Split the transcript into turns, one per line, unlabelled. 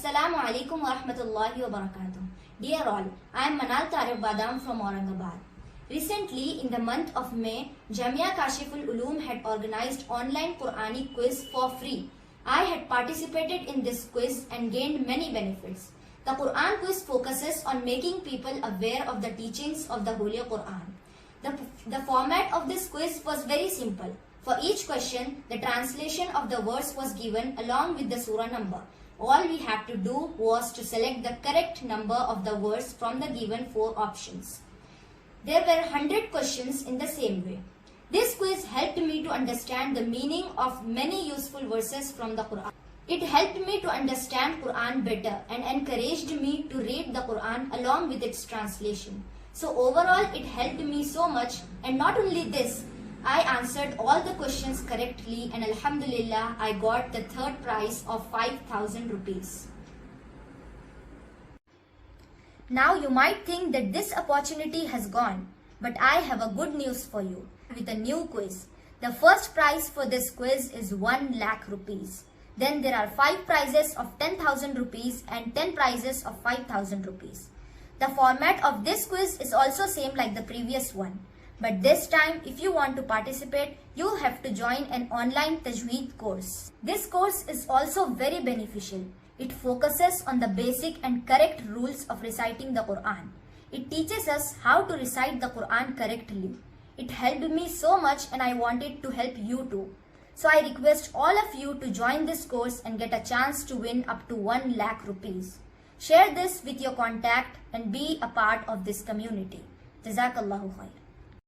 Assalamu alaikum wa rahmatullahi wa barakatuh. Dear all, I am Manal Tarif Badam from Aurangabad. Recently, in the month of May, Jamia Kashiful Uloom had organized online Quranic quiz for free. I had participated in this quiz and gained many benefits. The Quran quiz focuses on making people aware of the teachings of the Holy Quran. The format of this quiz was very simple. For each question, the translation of the verse was given along with the surah number. All we had to do was to select the correct number of the verse from the given 4 options. There were 100 questions in the same way. This quiz helped me to understand the meaning of many useful verses from the Quran. It helped me to understand Quran better and encouraged me to read the Quran along with its translation. So overall, it helped me so much, and not only this, I answered all the questions correctly, and Alhamdulillah, I got the third prize of 5,000 rupees. Now you might think that this opportunity has gone, but I have a good news for you with a new quiz. The first prize for this quiz is 1 lakh rupees. Then there are 5 prizes of 10,000 rupees and 10 prizes of 5,000 rupees. The format of this quiz is also same like the previous one. But this time, if you want to participate, you have to join an online Tajweed course. This course is also very beneficial. It focuses on the basic and correct rules of reciting the Quran. It teaches us how to recite the Quran correctly. It helped me so much, and I wanted to help you too. So I request all of you to join this course and get a chance to win up to 1 lakh rupees. Share this with your contact and be a part of this community. Jazakallahu khair.